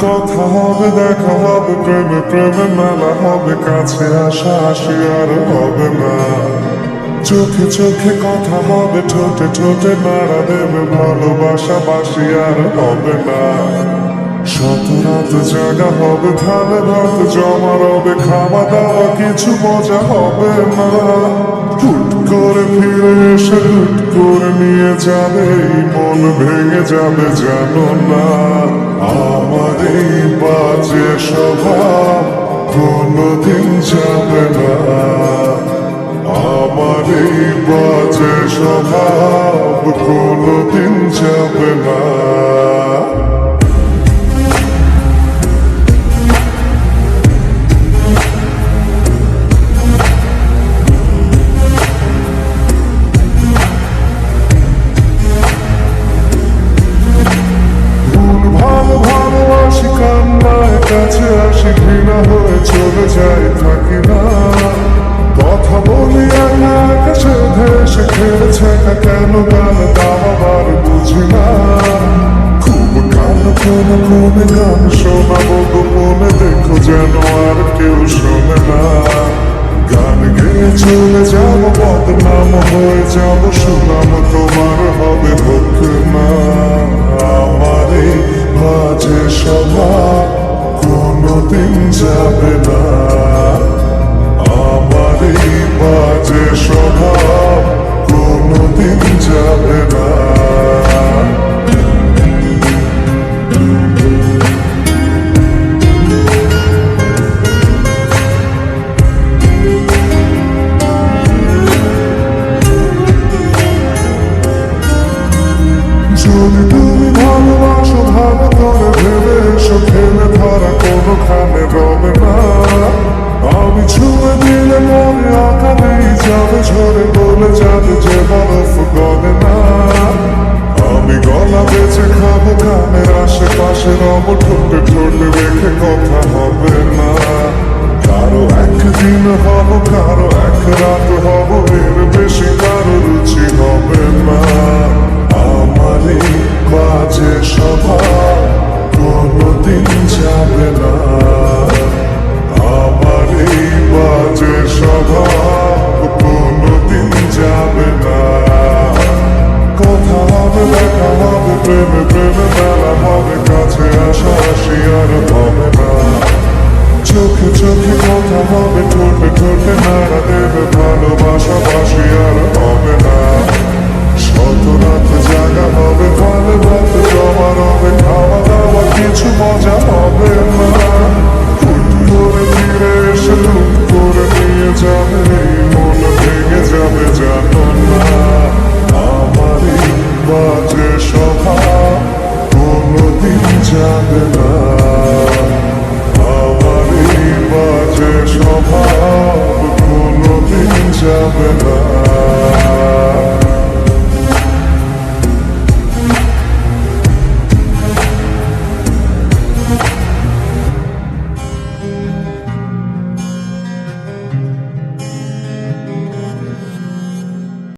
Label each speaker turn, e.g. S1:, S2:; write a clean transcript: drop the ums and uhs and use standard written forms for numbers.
S1: কথা হবে, দেখা হবে, প্রেমে প্রেমে মেলা হবে, কাছে আসা আসি আর হবে না। চোখে চোখে কথা হবে, ঠোঁটে ঠোঁটে নাড়া দেবে, ভালোবাসা বাসি আর হবে না। শত রাত জাগা হবে, ধানে ভাত জমা রবে, খাওয়া দাওয়া কিছু মজা হবে না। হুট করে ফিরে এসে হুট করে নিয়ে যাবে, এই মন ভেঙে যাবে জানো না। আমার এই বাজে স্বভাব কোনোদিন যাবে না, আমার এই বাজে স্বভাব কোনোদিন যাবে না। কাছে আসি ঘৃণা হয়ে চলে যায়, থাকি না। কথা বলি আকাশে ভেসে খেলেছে কেন গান দাবার বুঝি না। খুব গান কোন কোনে গান শোনাবো গোপনে, দেখো যেন আর কেউ শোনে না। গান গেয়ে চলে যাব, বদনাম হয়ে যাব, সুনাম তোমার হবে হোক না। আমার এই বাজে স্বভাব কোনোদিন যাবে না, আমার এই বাজে স্বভাব কোনোদিন যাবে না। যদি তুমি ভালোবাসো ভালো করে ভেবে এসো, খেলে ধরা কোনোখানে রবে না। আমি ছুঁয়ে দিলে মনে আকারেই যাবে ঝরে, বলে যাবে যে বরফ গলে না। আমি গলা বেঁচে খাবো, কানের আশেপাশে রব, ঠোঁটে ঠোঁটে রেখে কথা হবে না। কারো একদিন হব, কারো এক রাত হব, এর বেশি কারো রুচি হবে না। আমার এই বাজে স্বভাব কোনোদিন যাবে না, আমার এই বাজে স্বভাব কোনোদিন যাবে না। কথা হবে, দেখা হবে, প্রেমে প্রেমে মেলা হবে, কাছে আসা আসি আর হবে না। চোখে চোখে কথা হবে, ঠোঁটে ঠোঁটে নাড়া দেবে, ভালোবাসা বাসি আর হবে না। শত রাত জাগা হবে, ভালো ভাত জমা রবে, খাওয়া দাওয়া কিছু মজা হবে না। হুট করে ফিরে এসে হুট করে নিয়ে যাবে, এই মন ভেঙে যাবে জানো না। আমার এই বাজে স্বভাব কোনোদিন যাবে না, আমার এই বাজে স্বভাব কোনোদিন যাবে না।